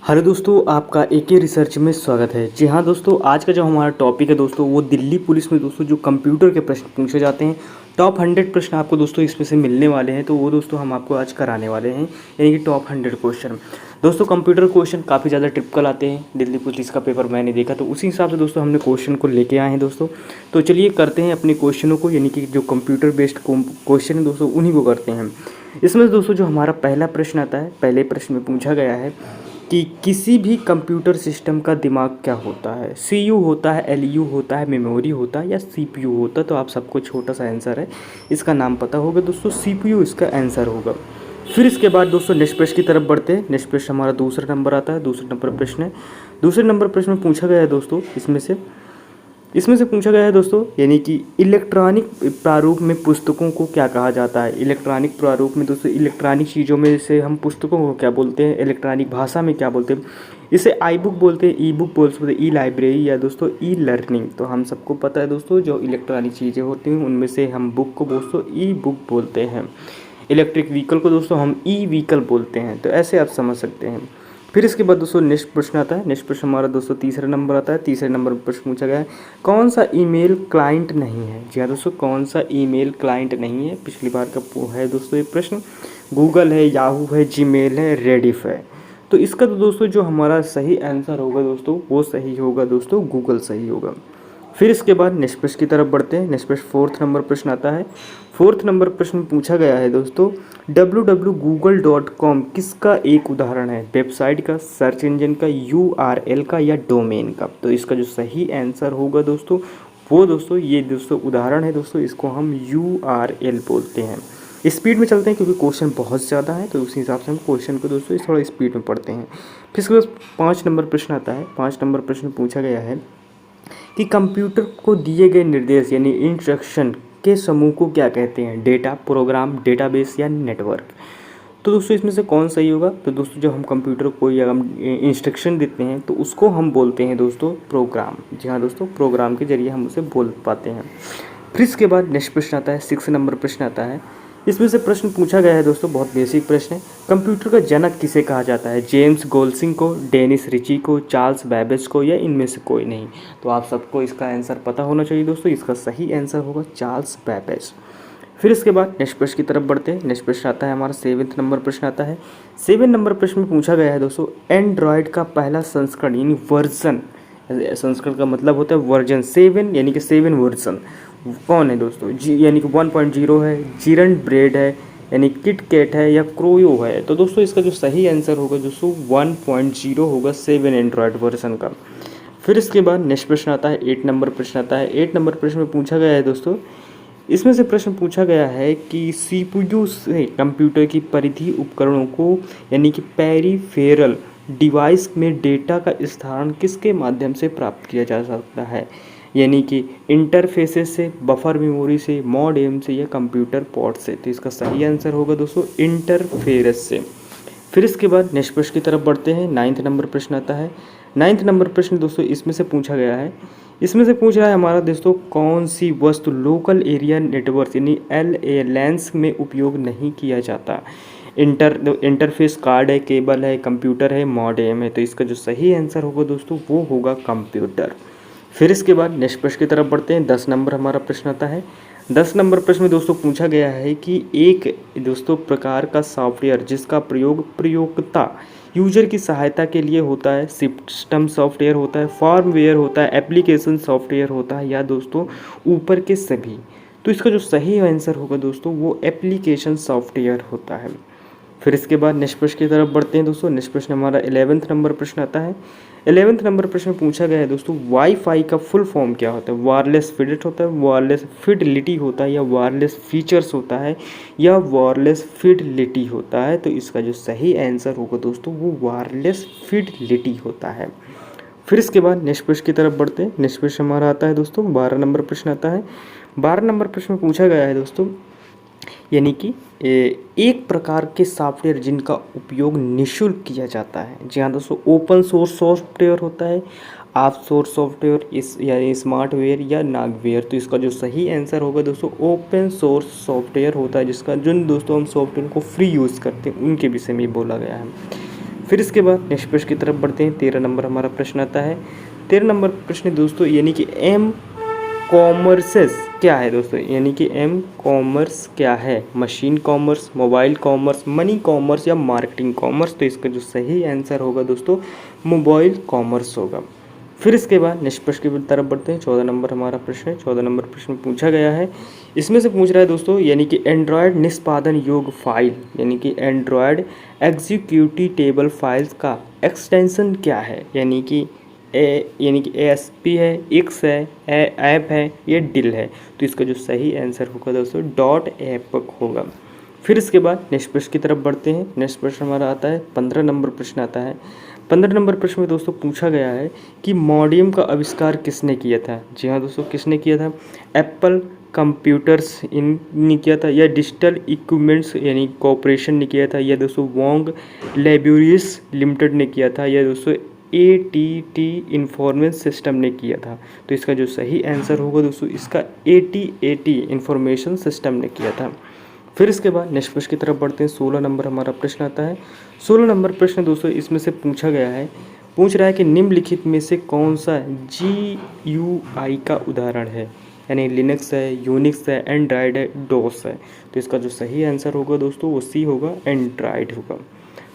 Hello दोस्तों, आपका एके research में स्वागत है। जी हाँ दोस्तों, आज का जो हमारा टॉपिक है दोस्तों वो दिल्ली पुलिस में दोस्तों जो कंप्यूटर के प्रश्न पूछे जाते हैं, टॉप 100 प्रश्न आपको दोस्तों इसमें से मिलने वाले हैं। तो वो दोस्तों हम आपको आज कराने वाले हैं, यानी कि टॉप 100 क्वेश्चन। दोस्तों कंप्यूटर क्वेश्चन काफ़ी ज़्यादा टिपिकल आते हैं, दिल्ली पुलिस का पेपर मैंने देखा तो उसी हिसाब से दोस्तों हमने क्वेश्चन को लेके आए हैं दोस्तों। तो चलिए करते हैं अपने क्वेश्चनों को, यानी कि जो कंप्यूटर बेस्ड क्वेश्चन है दोस्तों उन्हीं को करते हैं। इसमें दोस्तों जो हमारा पहला प्रश्न आता है, पहले प्रश्न में पूछा गया है कि किसी भी कंप्यूटर सिस्टम का दिमाग क्या होता है। सीयू होता है, एलयू होता है, मेमोरी होता है या सीपीयू होता है। तो आप सबको छोटा सा आंसर है, इसका नाम पता होगा दोस्तों, सीपीयू इसका आंसर होगा। फिर इसके बाद दोस्तों नेक्स्ट प्रश्न की तरफ बढ़ते हैं। नेक्स्ट प्रश्न हमारा दूसरा नंबर आता है, दूसरे नंबर प्रश्न है। दूसरे नंबर प्रश्न में पूछा गया है दोस्तों इसमें से पूछा गया है दोस्तों, यानी कि इलेक्ट्रॉनिक प्रारूप में पुस्तकों को क्या कहा जाता है। इलेक्ट्रॉनिक प्रारूप में दोस्तों इलेक्ट्रॉनिक चीज़ों में से हम पुस्तकों को क्या बोलते हैं, इलेक्ट्रॉनिक भाषा में क्या बोलते हैं। इसे आई बुक बोलते हैं, ई बुक बोल सकते हैं, ई लाइब्रेरी या दोस्तों ई लर्निंग। तो हम सबको पता है दोस्तों जो इलेक्ट्रॉनिक चीज़ें होती हैं उनमें से हम बुक को दोस्तों ई बुक बोलते हैं। इलेक्ट्रिक व्हीकल को दोस्तों हम ई व्हीकल बोलते हैं। तो ऐसे आप समझ सकते हैं। फिर इसके बाद दोस्तों नेक्स्ट प्रश्न आता है। नेक्स्ट प्रश्न हमारा दोस्तों तीसरा नंबर आता है। तीसरे नंबर पर प्रश्न पूछा गया है, कौन सा ईमेल क्लाइंट नहीं है। जी हाँ दोस्तों, कौन सा ईमेल क्लाइंट नहीं है। पिछली बार का है दोस्तों ये प्रश्न। गूगल है, याहू है, जीमेल है, रेडिफ है। तो इसका तो दोस्तों जो हमारा सही आंसर होगा दोस्तों वो सही होगा दोस्तों, गूगल सही होगा। फिर इसके बाद नेक्स्ट प्रश्न की तरफ बढ़ते हैं। नेक्स्ट प्रश्न फोर्थ नंबर प्रश्न आता है। फोर्थ नंबर प्रश्न पूछा गया है दोस्तों, www.google.com किसका एक उदाहरण है। वेबसाइट का, सर्च इंजन का, URL का या डोमेन का। तो इसका जो सही आंसर होगा दोस्तों वो दोस्तों ये दोस्तों उदाहरण है दोस्तों, इसको हम URL बोलते हैं। स्पीड में चलते हैं क्योंकि क्वेश्चन बहुत ज़्यादा है, तो उसी हिसाब से हम क्वेश्चन को दोस्तों थोड़ा स्पीड में पढ़ते हैं। फिर इसके बाद 5 नंबर प्रश्न आता है। 5 नंबर प्रश्न पूछा गया है कि कंप्यूटर को दिए गए निर्देश यानी इंस्ट्रक्शन के समूह को क्या कहते हैं। डेटा, प्रोग्राम, डेटाबेस या नेटवर्क। तो दोस्तों इसमें से कौन सही होगा। तो दोस्तों जब हम कंप्यूटर को कोई हम इंस्ट्रक्शन देते हैं तो उसको हम बोलते हैं दोस्तों प्रोग्राम। जी हाँ दोस्तों, प्रोग्राम के जरिए हम उसे बोल पाते हैं। फिर इसके बाद नेक्स्ट प्रश्न आता है, 6 नंबर प्रश्न आता है। इसमें से प्रश्न पूछा गया है दोस्तों, बहुत बेसिक प्रश्न है। कंप्यूटर का जनक किसे कहा जाता है। जेम्स गोल्सिंग को, डेनिस रिची को, चार्ल्स बैबेज को या इनमें से कोई नहीं। तो आप सबको इसका आंसर पता होना चाहिए दोस्तों, इसका सही आंसर होगा चार्ल्स बैबेज। फिर इसके बाद नेक्स्ट प्रश्न की तरफ बढ़ते हैं। नेक्स्ट प्रश्न आता है हमारा 7 नंबर प्रश्न आता है। 7 नंबर प्रश्न में पूछा गया है दोस्तों, एंड्रॉयड का पहला संस्करण यानी वर्जन, संस्करण का मतलब होता है वर्जन, 7 यानी कि 7 वर्जन कौन है दोस्तों। जी यानी कि 1.0 है, जीरंट ब्रेड है, यानी किट कैट है या क्रोयो है। तो दोस्तों इसका जो सही आंसर होगा दोस्तों 1.0 होगा 7 एंड्रॉयड वर्जन का। फिर इसके बाद नेक्स्ट प्रश्न आता है, 8 नंबर प्रश्न आता है। 8 नंबर प्रश्न में पूछा गया है दोस्तों, इसमें से प्रश्न पूछा गया है कि सीपीयू से कंप्यूटर की परिधि उपकरणों को यानी कि पेरिफेरल डिवाइस में डेटा का स्थानांतरण किसके माध्यम से प्राप्त किया जा सकता है। यानी कि इंटरफेसेस से, बफर मेमोरी से, मॉडेम से या कंप्यूटर पोर्ट से। तो इसका सही आंसर होगा दोस्तों इंटरफेरेंस से। फिर इसके बाद नेक्स्ट प्रश्न की तरफ बढ़ते हैं। 9th नंबर प्रश्न आता है। 9th नंबर प्रश्न दोस्तों इसमें से पूछा गया है, इसमें से पूछ रहा है हमारा दोस्तों, कौन सी वस्तु लोकल एरिया नेटवर्क यानी LANs में उपयोग नहीं किया जाता। इंटरफेस कार्ड है, केबल है, कंप्यूटर है, मॉडेम है। तो इसका जो सही आंसर होगा दोस्तों वो होगा कंप्यूटर। फिर इसके बाद नेक्स्ट प्रश्न की तरफ बढ़ते हैं। 10 नंबर हमारा प्रश्न आता है। 10 नंबर प्रश्न में दोस्तों पूछा गया है कि एक दोस्तों प्रकार का सॉफ्टवेयर जिसका प्रयोग प्रयोक्ता यूजर की सहायता के लिए होता है, सिस्टम सॉफ्टवेयर होता है, फॉर्मवेयर होता है, एप्लीकेशन सॉफ्टवेयर होता है या दोस्तों ऊपर के सभी। तो इसका जो सही आंसर होगा दोस्तों वो एप्लीकेशन सॉफ्टवेयर होता है। फिर इसके बाद नेक्स्ट प्रश्न की तरफ बढ़ते हैं दोस्तों। नेक्स्ट प्रश्न हमारा 11th नंबर प्रश्न आता है। 11th नंबर प्रश्न में पूछा गया है दोस्तों, वाईफाई का फुल फॉर्म क्या होता है। वायरलेस फिडेट होता है, वायरलेस फिडलिटी होता है या वायरलेस फीचर्स होता है या वायरलेस फिडलिटी होता है। तो इसका जो सही आंसर होगा दोस्तों वो वायरलेस फिडलिटी होता है। फिर इसके बाद नेक्स्ट प्रश्न की तरफ बढ़ते हैं। नेक्स्ट प्रश्न हमारा आता है दोस्तों 12 नंबर प्रश्न आता है। 12 नंबर प्रश्न में पूछा गया है दोस्तों, यानी कि एक प्रकार के सॉफ्टवेयर जिनका उपयोग निःशुल्क किया जाता है। जी हाँ दोस्तों, ओपन सोर्स सॉफ्टवेयर होता है, आप सोर्स सॉफ्टवेयर इस यानी स्मार्टवेयर या नागवेयर। तो इसका जो सही आंसर होगा दोस्तों ओपन सोर्स सॉफ्टवेयर होता है, जिसका जिन दोस्तों हम सॉफ्टवेयर को फ्री यूज़ करते हैं उनके विषय में बोला गया है। फिर इसके बाद नेक्स्ट प्रश्न की तरफ बढ़ते हैं। 13 नंबर हमारा प्रश्न आता है। 13 नंबर प्रश्न दोस्तों यानी कि एम कॉमर्सेस क्या है दोस्तों, यानी कि एम कॉमर्स क्या है? Machine commerce, mobile commerce, money commerce या मार्केटिंग कॉमर्स? तो इसका जो सही आंसर होगा दोस्तों मोबाइल कॉमर्स होगा। फिर इसके बाद नेक्स्ट प्रश्न की तरफ बढ़ते हैं। 14 नंबर हमारा प्रश्न है। 14 नंबर प्रश्न पूछा गया है, इसमें से पूछ रहा है दोस्तों यानी कि एंड्रॉयड निष्पादन योग्य फाइल यानी कि एंड्रॉयड एग्जीक्यूटिव फाइल्स का एक्सटेंशन क्या है? यानी कि ASP है, एक्स है, ऐप है या डिल है? तो इसका जो सही आंसर होगा दोस्तों .app होगा। फिर इसके बाद नेक्स्ट प्रश्न की तरफ बढ़ते हैं। नेक्स्ट प्रश्न हमारा आता है 15 नंबर प्रश्न आता है। 15 नंबर प्रश्न में दोस्तों पूछा गया है कि मॉडेम का आविष्कार किसने किया था? जी हाँ दोस्तों, किसने किया था? एप्पल कंप्यूटर्स ने किया था या डिजिटल इक्विपमेंट्स यानी कॉरपोरेशन ने किया था या दोस्तों वोंग लैबोरेटरीज लिमिटेड ने किया था या दोस्तों ATT इंफॉर्मेशन सिस्टम ने किया था? तो इसका जो सही आंसर होगा दोस्तों इसका ATT इंफॉर्मेशन सिस्टम ने किया था। फिर इसके बाद नेक्स्ट प्रश्न की तरफ बढ़ते हैं। 16 नंबर हमारा प्रश्न आता है। 16 नंबर प्रश्न दोस्तों इसमें से पूछा गया है, पूछ रहा है कि निम्नलिखित में से कौन सा GUI का उदाहरण है? यानी लिनक्स है, यूनिक्स है, एंड्रॉयड है, डोस है? तो इसका जो सही आंसर होगा दोस्तों वो सी होगा, एंड्रॉयड होगा।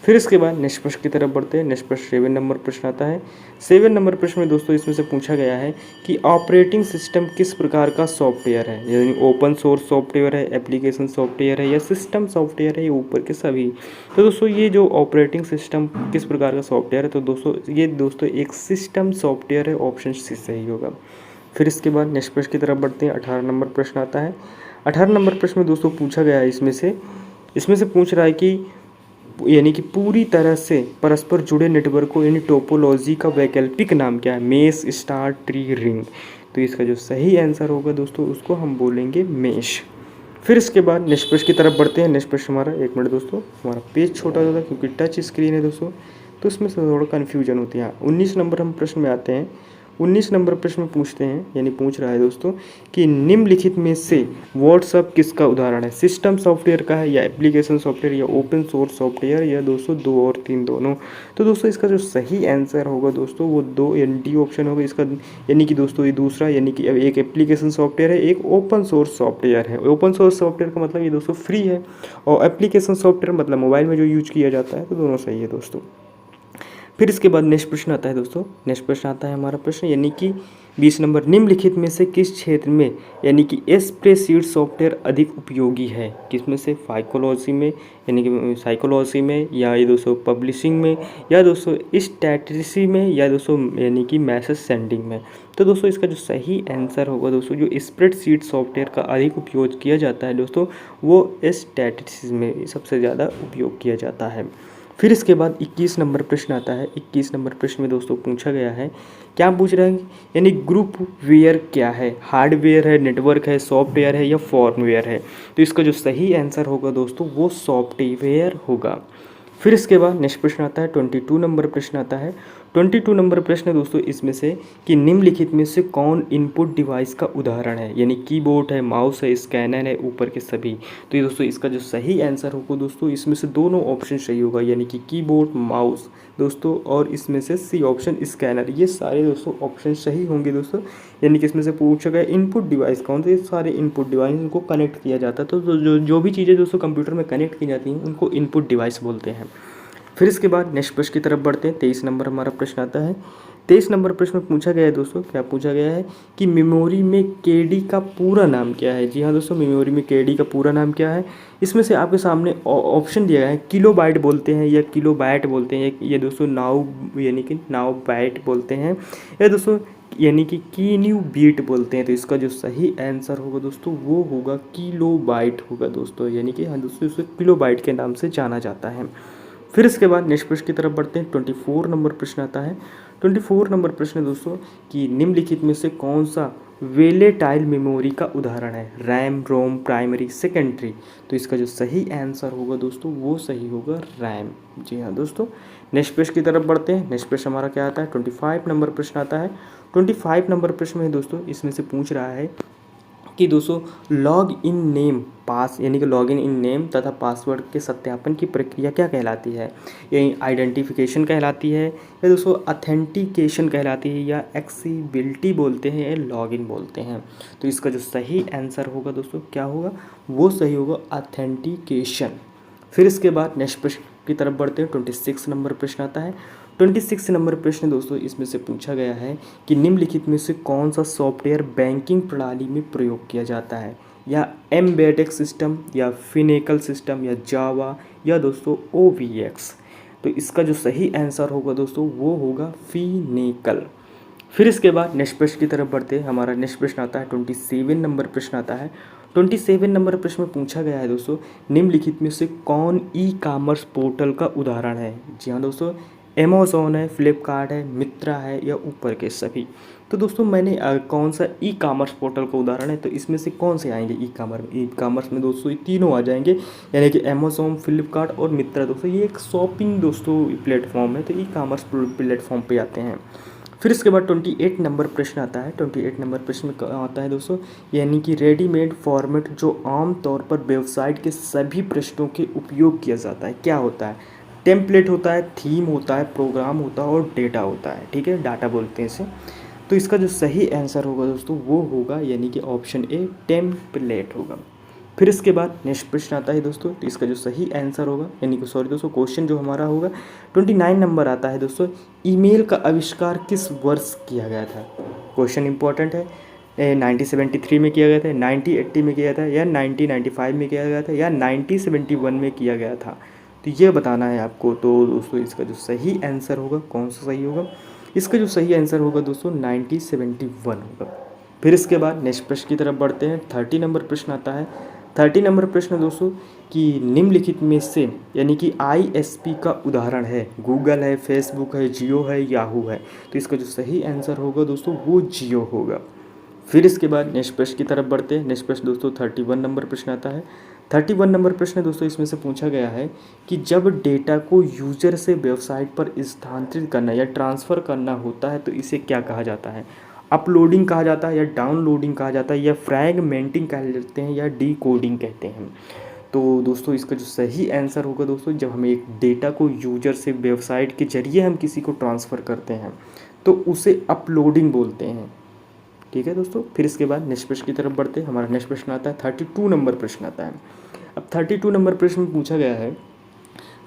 फिर इसके बाद नेक्स्ट प्रश्न की तरफ बढ़ते हैं। नेक्स्ट प्रश्न 7 नंबर प्रश्न आता है। 7 नंबर प्रश्न में दोस्तों इसमें से पूछा गया है कि ऑपरेटिंग सिस्टम किस प्रकार का सॉफ्टवेयर है? यानी ओपन सोर्स सॉफ्टवेयर है, एप्लीकेशन सॉफ्टवेयर है या सिस्टम सॉफ्टवेयर है, ये ऊपर के सभी? तो दोस्तों ये जो ऑपरेटिंग सिस्टम किस प्रकार का सॉफ्टवेयर है, तो दोस्तों ये दोस्तों एक सिस्टम सॉफ्टवेयर है, ऑप्शन सी सही होगा। फिर इसके बाद नेक्स्ट प्रश्न की तरफ बढ़ते हैं। 18 नंबर प्रश्न आता है। 18 नंबर प्रश्न में दोस्तों पूछा गया है इसमें से पूछ रहा है कि यानी कि पूरी तरह से परस्पर जुड़े नेटवर्क को यानी टोपोलॉजी का वैकल्पिक नाम क्या है? Mesh, star, tree, ring? तो इसका जो सही आंसर होगा दोस्तों उसको हम बोलेंगे मेश। फिर इसके बाद नेक्स्ट प्रश्न की तरफ बढ़ते हैं। नेक्स्ट प्रश्न हमारा, एक मिनट दोस्तों, हमारा पेज छोटा होता है क्योंकि टच स्क्रीन है दोस्तों, तो इसमें से थोड़ा कन्फ्यूजन होती है। 19 नंबर हम प्रश्न में आते हैं। 19 नंबर प्रश्न में पूछते हैं यानी पूछ रहा है दोस्तों कि निम्नलिखित में से व्हाट्सअप किसका उदाहरण है? सिस्टम सॉफ्टवेयर का है या एप्लीकेशन सॉफ्टवेयर या ओपन सोर्स सॉफ्टवेयर या दोस्तों 2 और 3 दोनों? तो दोस्तों इसका जो सही आंसर होगा दोस्तों वो 2 यानी डी ऑप्शन होगा इसका, यानी कि दोस्तों ये दूसरा, यानी कि एक एप्लीकेशन सॉफ्टवेयर है, एक ओपन सोर्स सॉफ्टवेयर है। ओपन सोर्स सॉफ्टवेयर का मतलब ये दोस्तों फ्री है और एप्लीकेशन सॉफ्टवेयर मतलब मोबाइल में जो यूज किया जाता है, तो दोनों सही है दोस्तों। फिर इसके बाद नेक्स्ट प्रश्न आता है दोस्तों। नेक्स्ट प्रश्न आता है हमारा प्रश्न यानी कि 20 नंबर, निम्नलिखित में से किस क्षेत्र में यानी कि स्प्रेडशीट सॉफ्टवेयर अधिक उपयोगी है? किसमें से? साइकोलॉजी में यानी कि साइकोलॉजी में या ये दोस्तों पब्लिशिंग में या दोस्तों स्टैटिस्टिक्स में या दोस्तों यानी कि मैसेज सेंडिंग में? तो दोस्तों इसका जो सही आंसर होगा दोस्तों जो स्प्रेडशीट सॉफ्टवेयर का अधिक उपयोग किया जाता है दोस्तों वो स्टैटिस्टिक्स में सबसे ज़्यादा उपयोग किया जाता है। फिर इसके बाद 21 नंबर प्रश्न आता है। 21 नंबर प्रश्न में दोस्तों पूछा गया है, क्या पूछ रहा है यानी ग्रुप वेयर क्या है? हार्डवेयर है, नेटवर्क है, सॉफ्टवेयर है या फॉर्मवेयर है? तो इसका जो सही आंसर होगा दोस्तों वो सॉफ्टवेयर होगा। फिर इसके बाद नेक्स्ट प्रश्न आता है। 22 नंबर प्रश्न आता है। 22 नंबर प्रश्न दोस्तों इसमें से कि निम्नलिखित में से कौन इनपुट डिवाइस का उदाहरण है? यानी कीबोर्ड है, माउस है, स्कैनर है, ऊपर के सभी? तो ये दोस्तों इसका जो सही आंसर होगा दोस्तों इसमें से दोनों ऑप्शन सही होगा, यानी कि कीबोर्ड, माउस दोस्तों, और इसमें से सी ऑप्शन स्कैनर, ये सारे दोस्तों ऑप्शन सही होंगे दोस्तों। यानी कि इसमें से पूछा गया इनपुट डिवाइस कौन से? सारे इनपुट डिवाइस उनको कनेक्ट किया जाता है, तो जो भी चीज़ें दोस्तों कंप्यूटर में कनेक्ट की जाती हैं उनको इनपुट डिवाइस बोलते हैं। फिर इसके बाद नेक्स्ट प्रश्न की तरफ बढ़ते हैं। 23 नंबर हमारा प्रश्न आता है। 23 नंबर प्रश्न में पूछा गया है दोस्तों, क्या पूछा गया है कि मेमोरी में केडी का पूरा नाम क्या है? जी हाँ दोस्तों, मेमोरी में केडी का पूरा नाम क्या है? इसमें से आपके सामने ऑप्शन दिया गया है, किलोबाइट बोलते हैं या किलोबाइट बोलते हैं, ये दोस्तों नाउ यानी कि नाउ बाइट बोलते हैं या दोस्तों यानी कि कीन्यू बीट बोलते हैं। तो इसका जो सही आंसर होगा दोस्तों वो होगा किलोबाइट होगा दोस्तों, यानी कि हाँ दोस्तों इसे किलोबाइट के नाम से जाना जाता है। फिर इसके बाद नेक्स्ट प्रश्न की तरफ बढ़ते हैं। 24 नंबर प्रश्न आता है। 24 नंबर प्रश्न दोस्तों कि निम्नलिखित में से कौन सा वेलेटाइल मेमोरी का उदाहरण है? रैम, रोम, प्राइमरी, सेकेंडरी? तो इसका जो सही आंसर होगा दोस्तों वो सही होगा रैम। जी हाँ दोस्तों, नेक्स्ट प्रश्न की तरफ बढ़ते हैं। नेक्स्ट प्रश्न हमारा क्या आता है? 25 नंबर प्रश्न आता है। 25 नंबर प्रश्न में दोस्तों इसमें से पूछ रहा है कि दोस्तों लॉग इन नेम पास यानी कि लॉग इन नेम तथा पासवर्ड के सत्यापन की प्रक्रिया क्या कहलाती है? ये आइडेंटिफिकेशन कहलाती है या दोस्तों अथेंटिकेशन कहलाती है या एक्सेसिबिलिटी बोलते हैं या लॉग इन बोलते हैं? तो इसका जो सही आंसर होगा दोस्तों क्या होगा? वो सही होगा अथेंटिकेशन। फिर इसके बाद नेक्स्ट प्रश्न की तरफ बढ़ते हैं। 26 नंबर प्रश्न आता है। 26 नंबर प्रश्न दोस्तों इसमें से पूछा गया है कि निम्नलिखित में से कौन सा सॉफ्टवेयर बैंकिंग प्रणाली में प्रयोग किया जाता है? या एम्बेडेड सिस्टम या फिनेकल सिस्टम या जावा या दोस्तों OVX? तो इसका जो सही आंसर होगा दोस्तों वो होगा फिनेकल। फिर इसके बाद नेक्स्ट प्रश्न की तरफ बढ़ते हैं। हमारा नेक्स्ट प्रश्न आता है 27 नंबर प्रश्न आता है। 27 नंबर प्रश्न में पूछा गया है दोस्तों निम्नलिखित में से कौन ई कॉमर्स पोर्टल का उदाहरण है? जी हाँ दोस्तों, अमेज़ॉन है, फ्लिपकार्ट है, मित्रा है या ऊपर के सभी। तो दोस्तों मैंने कौन सा ई कॉमर्स पोर्टल का उदाहरण है, तो इसमें से कौन से आएंगे ई कॉमर्स में दोस्तों? ये तीनों आ जाएंगे, यानी कि अमेज़ॉन, फ्लिपकार्ट और मित्रा। दोस्तों ये एक शॉपिंग दोस्तों प्लेटफॉर्म है, तो ई कॉमर्स प्लेटफॉर्म पे आते हैं। फिर इसके बाद 28 नंबर प्रश्न आता है। 28 नंबर प्रश्न में आता है दोस्तों यानी कि रेडीमेड फॉर्मेट जो आम तौर पर वेबसाइट के सभी पृष्ठों के उपयोग किया जाता है, क्या होता है? टेम्पलेट होता है, थीम होता है, प्रोग्राम होता है और डेटा होता है। ठीक है, डाटा बोलते हैं इसे। तो इसका जो सही आंसर होगा दोस्तों वो होगा यानी कि ऑप्शन ए टेम्पलेट होगा। फिर इसके बाद नेक्स्ट प्रश्न आता है दोस्तों, तो इसका जो सही आंसर होगा यानी कि सॉरी दोस्तों क्वेश्चन जो हमारा होगा 29 नंबर आता है दोस्तों, ईमेल का आविष्कार किस वर्ष किया गया था? क्वेश्चन इंपॉर्टेंट है। 1973 में किया गया था, 1980 में किया था या 1995 में किया गया था या 1971 में किया गया था? तो ये बताना है आपको। तो दोस्तों इसका जो सही आंसर होगा, कौन सा सही होगा? इसका जो सही आंसर होगा दोस्तों 1971 होगा। फिर इसके बाद नेक्स्ट प्रश्न की तरफ बढ़ते हैं। 30 नंबर प्रश्न आता है। 30 नंबर प्रश्न दोस्तों कि निम्नलिखित में से यानी कि ISP का उदाहरण है? गूगल है, फेसबुक है, जियो है, याहू है? तो इसका जो सही आंसर होगा दोस्तों वो जियो होगा। फिर इसके बाद नेक्स्ट प्रश्न की तरफ बढ़ते हैं। नेक्स्ट प्रश्न दोस्तों 31 नंबर प्रश्न आता है। 31 नंबर प्रश्न दोस्तों इसमें से पूछा गया है कि जब डेटा को यूजर से वेबसाइट पर स्थानांतरित करना या ट्रांसफ़र करना होता है तो इसे क्या कहा जाता है? अपलोडिंग कहा जाता है या डाउनलोडिंग कहा जाता है या फ्रैगमेंटिंग कह लेते हैं या डीकोडिंग कहते हैं? तो दोस्तों इसका जो सही आंसर होगा दोस्तों, जब हम एक डेटा को यूजर से वेबसाइट के जरिए हम किसी को ट्रांसफ़र करते हैं तो उसे अपलोडिंग बोलते हैं। ठीक है दोस्तों। फिर इसके बाद नेक्स्ट प्रश्न की तरफ बढ़ते हैं। हमारा नेक्स्ट प्रश्न आता है 32 नंबर प्रश्न आता है। अब 32 नंबर प्रश्न में पूछा गया है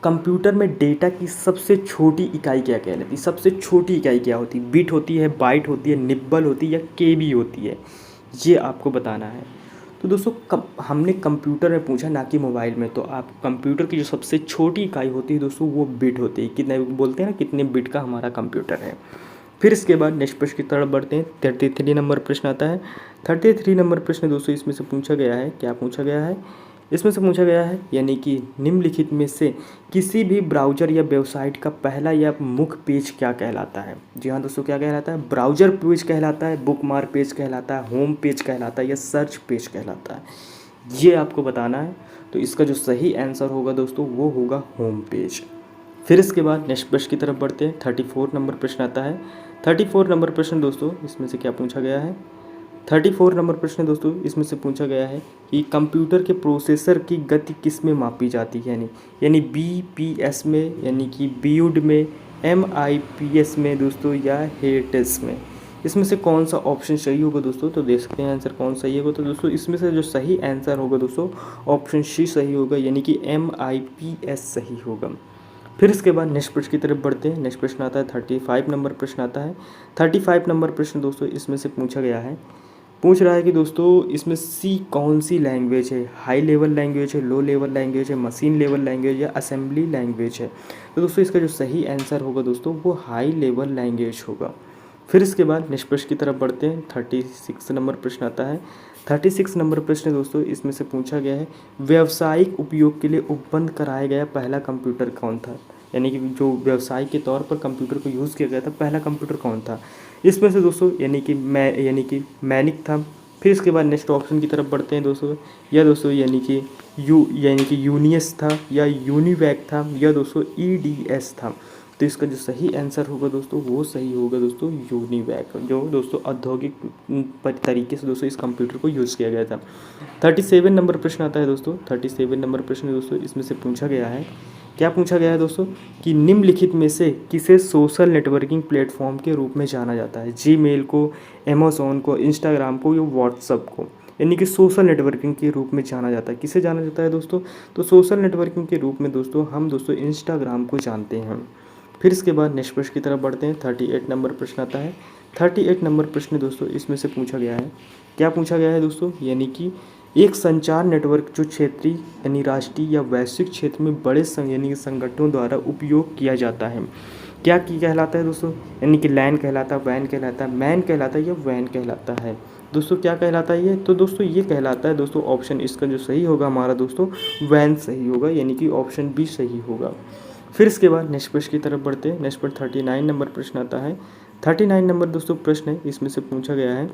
कंप्यूटर में डेटा की सबसे छोटी इकाई क्या कहलाती है? सबसे छोटी इकाई क्या होती है? बिट होती है, बाइट होती है, निब्बल होती है या केबी होती है? ये आपको बताना है। तो दोस्तों हमने कंप्यूटर में पूछा ना कि मोबाइल में, तो आप कंप्यूटर की जो सबसे छोटी इकाई होती है दोस्तों वो बिट होती है। कितने बोलते हैं ना, कितने बिट का हमारा कंप्यूटर है। फिर इसके बाद नेक्स्ट प्रश्न की तरफ बढ़ते हैं। 33 नंबर प्रश्न आता है। 33 नंबर प्रश्न दोस्तों इसमें से पूछा गया है, क्या पूछा गया है? इसमें से पूछा गया है यानी कि निम्नलिखित में से किसी भी ब्राउज़र या वेबसाइट का पहला या मुख्य पेज क्या कहलाता है? जी हाँ दोस्तों, क्या कहलाता है? ब्राउज़र पेज कहलाता है, बुकमार्क पेज कहलाता है, होम पेज कहलाता है या सर्च पेज कहलाता है? ये आपको बताना है। तो इसका जो सही आंसर होगा दोस्तों वो होगा होम पेज। फिर इसके बाद नेक्स्ट प्रश्न की तरफ बढ़ते हैं। 34 नंबर प्रश्न आता है। 34 नंबर प्रश्न दोस्तों इसमें से क्या पूछा गया है? 34 नंबर प्रश्न दोस्तों इसमें से पूछा गया है कि कंप्यूटर के प्रोसेसर की गति किस में मापी जाती है? यानी BPS में, यानी कि BUD में, MIPS में दोस्तों या हेटेस में? इसमें से कौन सा ऑप्शन सही होगा दोस्तों? तो देख सकते हैं आंसर कौन सही होगा। तो दोस्तों इसमें से जो सही आंसर होगा दोस्तों ऑप्शन C सही होगा, यानी कि MIPS सही होगा। फिर इसके बाद नेक्स्ट प्रश्न की तरफ बढ़ते हैं। नेक्स्ट प्रश्न आता है 35 नंबर प्रश्न आता है। 35 नंबर प्रश्न दोस्तों इसमें से पूछा गया है, पूछ रहा है कि दोस्तों इसमें C कौन सी लैंग्वेज है? हाई लेवल लैंग्वेज है, लो लेवल लैंग्वेज है, मशीन लेवल लैंग्वेज या असेंबली लैंग्वेज है? तो दोस्तों इसका जो सही आंसर होगा दोस्तों वो हाई लेवल लैंग्वेज होगा। फिर इसके बाद नेक्स्ट प्रश्न की तरफ बढ़ते हैं। 36 नंबर प्रश्न आता है। 36 नंबर प्रश्न दोस्तों इसमें से पूछा गया है व्यावसायिक उपयोग के लिए उपबंध कराया गया पहला कंप्यूटर कौन था? यानी कि जो व्यवसाय के तौर पर कंप्यूटर को यूज़ किया गया था पहला कंप्यूटर कौन था? इसमें से दोस्तों यानी कि मैनिक था। फिर इसके बाद नेक्स्ट ऑप्शन की तरफ बढ़ते हैं दोस्तों, या दोस्तों यानी कि यूनियस था या यूनिवैक था या दोस्तों EDS था? तो इसका जो सही आंसर होगा दोस्तों वो सही होगा दोस्तों यूनिवैक, जो दोस्तों औद्योगिक तरीके से दोस्तों इस कंप्यूटर को यूज़ किया गया था। 37 नंबर प्रश्न आता है दोस्तों। 37 नंबर प्रश्न दोस्तों इसमें से पूछा गया है, क्या पूछा गया है दोस्तों कि निम्नलिखित में से किसे सोशल नेटवर्किंग प्लेटफॉर्म के रूप में जाना जाता है? जीमेल को, अमेज़ॉन को, इंस्टाग्राम को या व्हाट्सअप को, यानी कि सोशल नेटवर्किंग के रूप में जाना जाता है। किसे जाना जाता है दोस्तों? तो सोशल नेटवर्किंग के रूप में दोस्तों हम दोस्तों इंस्टाग्राम को जानते हैं। फिर इसके बाद नेक्स्ट प्रश्न की तरफ बढ़ते हैं। 38 नंबर प्रश्न आता है। 38 नंबर प्रश्न दोस्तों इसमें से पूछा गया है, क्या पूछा गया है दोस्तों? यानी कि एक संचार नेटवर्क जो क्षेत्रीय यानी राष्ट्रीय या वैश्विक क्षेत्र में बड़े यानी कि संगठनों द्वारा उपयोग किया जाता है, क्या की कहलाता है दोस्तों? यानी कि लैन कहलाता है, वैन कहलाता है, मैन कहलाता है या वैन कहलाता है? दोस्तों क्या कहलाता है ये? तो दोस्तों ये कहलाता है दोस्तों, ऑप्शन इसका जो सही होगा हमारा दोस्तों वैन सही होगा, यानी कि ऑप्शन बी सही होगा। फिर इसके बाद नेक्स्ट प्रश्न की तरफ बढ़ते हैं। नेक्स्ट पर 39 नंबर प्रश्न आता है। 39 नंबर दोस्तों प्रश्न है, इसमें से पूछा गया है,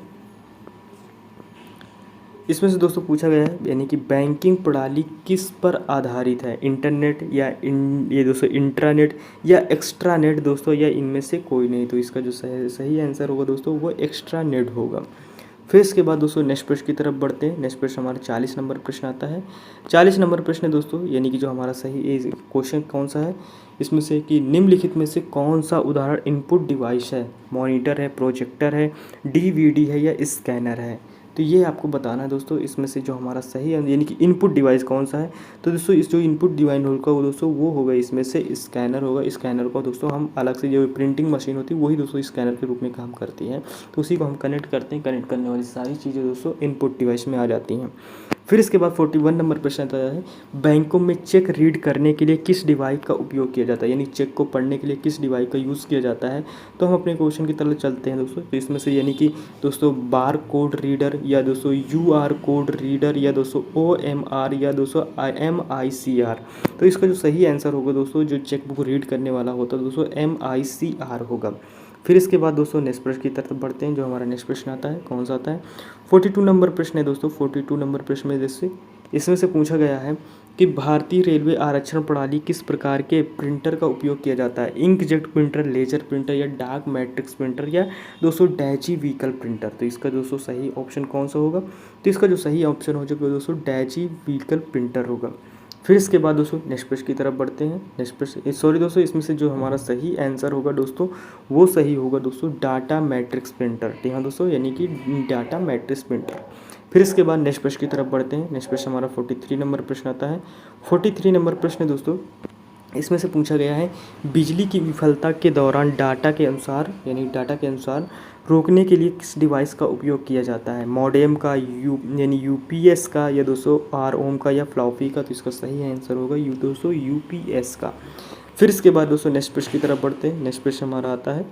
इसमें से दोस्तों पूछा गया है यानी कि बैंकिंग प्रणाली किस पर आधारित है? इंटरनेट या ये दोस्तों इंट्रानेट या एक्स्ट्रानेट दोस्तों, या इनमें से कोई नहीं। तो इसका जो सही आंसर होगा दोस्तों वो एक्स्ट्रानेट होगा। फिर इसके बाद दोस्तों नेक्स्ट प्रश्न की तरफ बढ़ते हैं। नेक्स्ट प्रश्न हमारा 40 नंबर प्रश्न आता है। 40 नंबर प्रश्न दोस्तों यानी कि जो हमारा सही क्वेश्चन कौन सा है इसमें से कि निम्नलिखित में से कौन सा उदाहरण इनपुट डिवाइस है? मॉनिटर है, प्रोजेक्टर है, डीवीडी है या स्कैनर है? तो ये आपको बताना है दोस्तों इसमें से जो हमारा सही है यानी कि इनपुट डिवाइस कौन सा है। तो दोस्तों इस जो इनपुट डिवाइस होगा वो दोस्तों वो होगा इसमें से स्कैनर होगा। स्कैनर को दोस्तों हम अलग से जो प्रिंटिंग मशीन होती है वही दोस्तों स्कैनर के रूप में काम करती है, तो उसी को हम कनेक्ट करते हैं। कनेक्ट करने वाली सारी चीज़ें दोस्तों इनपुट डिवाइस में आ जाती हैं। फिर इसके बाद 41 नंबर प्रश्न आता है, बैंकों में चेक रीड करने के लिए किस डिवाइस का उपयोग किया जाता है? यानी चेक को पढ़ने के लिए किस डिवाइस का यूज़ किया जाता है? तो हम अपने क्वेश्चन की तरफ चलते हैं दोस्तों। तो इसमें से यानी कि दोस्तों बार कोड रीडर या दोस्तों यूआर कोड रीडर या दोस्तों ओएमआर या दोस्तों एमआईसीआर। तो इसका जो सही आंसर होगा दोस्तों जो चेक बुक रीड करने वाला होता है दोस्तों एमआईसीआर होगा। फिर इसके बाद दोस्तों नेक्स्ट प्रश्न की तरफ बढ़ते हैं। जो हमारा नेक्स्ट प्रश्न आता है कौन सा आता है? 42 नंबर प्रश्न है दोस्तों। 42 नंबर प्रश्न में जैसे इसमें से पूछा गया है कि भारतीय रेलवे आरक्षण प्रणाली किस प्रकार के प्रिंटर का उपयोग किया जाता है? इंकजेट प्रिंटर, लेजर प्रिंटर या डार्क मैट्रिक्स प्रिंटर या दोस्तों डैची व्हीकल प्रिंटर। तो इसका दोस्तों सही ऑप्शन कौन सा होगा? तो इसका जो सही ऑप्शन हो जाएगा दोस्तों डैची व्हीकल प्रिंटर होगा। फिर इसके बाद दोस्तों नेक्स्ट प्रश्न की तरफ बढ़ते हैं। नेक्स्ट प्रश्न सॉरी दोस्तों इसमें से जो हमारा सही आंसर होगा दोस्तों वो सही होगा दोस्तों डाटा मैट्रिक्स प्रिंटर। ठीक है दोस्तों यानी कि डाटा मैट्रिक्स प्रिंटर। फिर इसके बाद नेक्स्ट प्रश्न की तरफ बढ़ते हैं। नेक्स्ट प्रश्न हमारा 43 नंबर प्रश्न आता है। 43 नंबर प्रश्न दोस्तों इसमें से पूछा गया है बिजली की विफलता के दौरान डाटा के अनुसार रोकने के लिए किस डिवाइस का उपयोग किया जाता है? मॉडेम का, यानी यूपीएस का या दोस्तों आरओम का या फ्लॉपी का? तो इसका सही आंसर होगा दोस्तों यूपीएस का। फिर इसके बाद दोस्तों नेक्स्ट प्रश्न की तरफ बढ़ते हैं। नेक्स्ट प्रश्न हमारा आता है,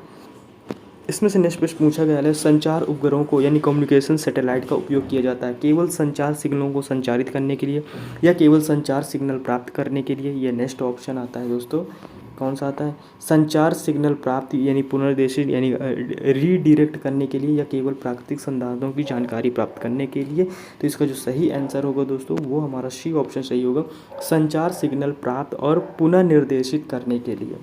इसमें से नेक्स्ट प्रश्न पूछा गया है संचार उपग्रहों को यानी कम्युनिकेशन सैटेलाइट का उपयोग किया जाता है केवल संचार सिग्नलों को संचारित करने के लिए या केवल संचार सिग्नल प्राप्त करने के लिए? ये नेक्स्ट ऑप्शन आता है दोस्तों कौन सा आता है? संचार सिग्नल प्राप्त यानी पुनर्देशित यानी रीडायरेक्ट करने के लिए या केवल प्राकृतिक संसाधनों की जानकारी प्राप्त करने के लिए? तो इसका जो सही आंसर होगा दोस्तों वो हमारा सी ऑप्शन सही होगा, संचार सिग्नल प्राप्त और पुनः निर्देशित करने के लिए।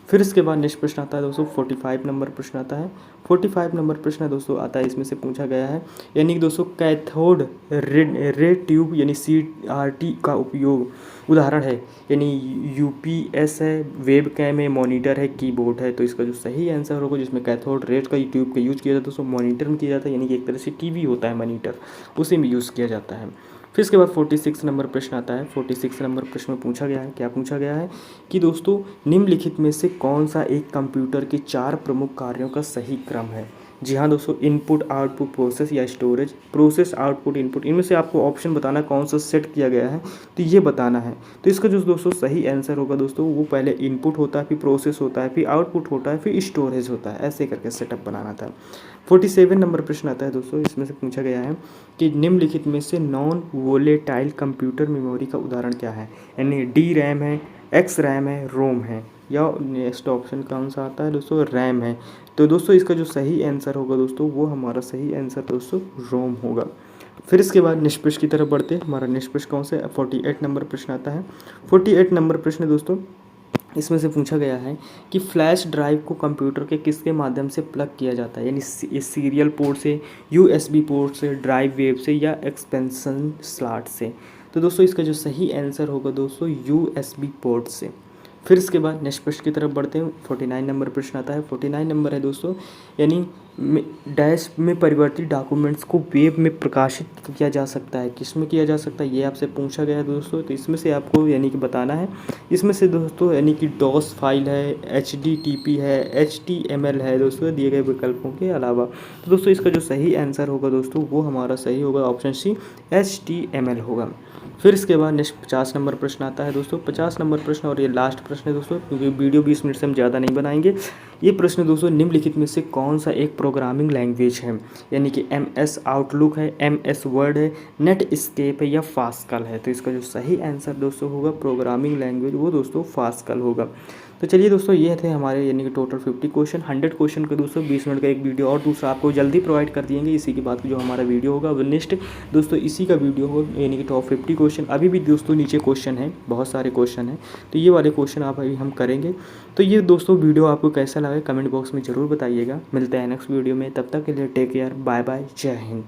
फिर इसके बाद नेक्स्ट प्रश्न आता है दोस्तों 45 नंबर प्रश्न आता है। 45 नंबर प्रश्न दोस्तों आता है, इसमें से पूछा गया है यानी कि दोस्तों कैथोड रे ट्यूब यानी CRT का उपयोग उदाहरण है, यानी यूपीएस है, वेब कैम है, मॉनिटर है, कीबोर्ड है। तो इसका जो सही आंसर होगा जिसमें कैथोड रेट का ट्यूब का यूज़ किया जाता है दोस्तों मॉनिटर में किया जाता है, यानी कि एक तरह से टीवी होता है मॉनिटर, उसी में यूज़ किया जाता है। फिर इसके बाद 46 नंबर प्रश्न आता है। 46 नंबर प्रश्न में पूछा गया है, क्या पूछा गया है कि दोस्तों निम्नलिखित में से कौन सा एक कंप्यूटर के 4 प्रमुख कार्यों का सही क्रम है? जी हाँ दोस्तों, इनपुट आउटपुट प्रोसेस या स्टोरेज, प्रोसेस आउटपुट इनपुट, इनमें से आपको ऑप्शन बताना कौन सा सेट किया गया है, तो ये बताना है। तो इसका जो दोस्तों सही आंसर होगा दोस्तों वो पहले इनपुट होता है, फिर प्रोसेस होता है, फिर आउटपुट होता है, फिर स्टोरेज होता है, ऐसे करके सेटअप बनाना था। 47 नंबर प्रश्न आता है दोस्तों, इसमें से पूछा गया है कि निम्नलिखित में से नॉन वोलेटाइल कंप्यूटर मेमोरी का उदाहरण क्या है? यानी डी रैम है, एक्स रैम है, रोम है, या नेक्स्ट ऑप्शन कौन सा आता है दोस्तों रैम है। तो दोस्तों इसका जो सही आंसर होगा दोस्तों वो हमारा सही आंसर दोस्तों रोम होगा। फिर इसके बाद नेक्स्ट प्रश्न की तरफ बढ़ते हैं। हमारा नेक्स्ट प्रश्न कौन सा है? 48 नंबर प्रश्न आता है। 48 नंबर प्रश्न दोस्तों इसमें से पूछा गया है कि फ्लैश ड्राइव को कंप्यूटर के किसके माध्यम से प्लग किया जाता है, यानी सीरियल पोर्ट से, यूएसबी पोर्ट से, ड्राइव वेव से या एक्सपेंशन स्लॉट से। तो दोस्तों इसका जो सही आंसर होगा दोस्तों यूएसबी पोर्ट से। फिर इसके बाद नेक्स्ट प्रश्न की तरफ बढ़ते हैं। 49 नंबर प्रश्न आता है। 49 नंबर है दोस्तों, यानी डैश में परिवर्तित डॉक्यूमेंट्स को वेब में प्रकाशित किया जा सकता है, किस में किया जा सकता है, ये आपसे पूछा गया है दोस्तों। तो इसमें से आपको यानी कि बताना है। इसमें से दोस्तों यानी कि डॉस फाइल है, HTTP है, HTML है दोस्तों, दिए गए विकल्पों के अलावा। तो दोस्तों इसका जो सही आंसर होगा दोस्तों वो हमारा सही होगा ऑप्शन सी, HTML होगा। फिर इसके बाद नेक्स्ट 50 नंबर प्रश्न आता है दोस्तों। 50 नंबर प्रश्न और ये लास्ट प्रश्न है दोस्तों, क्योंकि वीडियो 20 मिनट से हम ज़्यादा नहीं बनाएंगे। ये प्रश्न दोस्तों, निम्नलिखित में से कौन सा एक प्रोग्रामिंग लैंग्वेज है, यानी कि MS आउटलुक है, MS वर्ड है, नेटस्केप है या फास्कल है। तो इसका जो सही आंसर दोस्तों होगा प्रोग्रामिंग लैंग्वेज, वो दोस्तों फास्कल होगा। तो चलिए दोस्तों ये थे हमारे यानी कि टोटल 50 क्वेश्चन। 100 क्वेश्चन का दोस्तों 20 मिनट का एक वीडियो और दूसरा आपको जल्दी प्रोवाइड कर दिएंगे। इसी के बाद जो हमारा वीडियो होगा वो नेक्स्ट दोस्तों इसी का वीडियो होगा, यानी कि टॉप 50 क्वेश्चन। अभी भी दोस्तों नीचे क्वेश्चन है, बहुत सारे क्वेश्चन हैं, तो ये वाले क्वेश्चन आप अभी हम करेंगे। तो ये दोस्तों वीडियो आपको कैसा लगा कमेंट बॉक्स में ज़रूर बताइएगा। मिलते हैं नेक्स्ट वीडियो में, तब तक के लिए टेक केयर, बाय बाय, जय हिंद।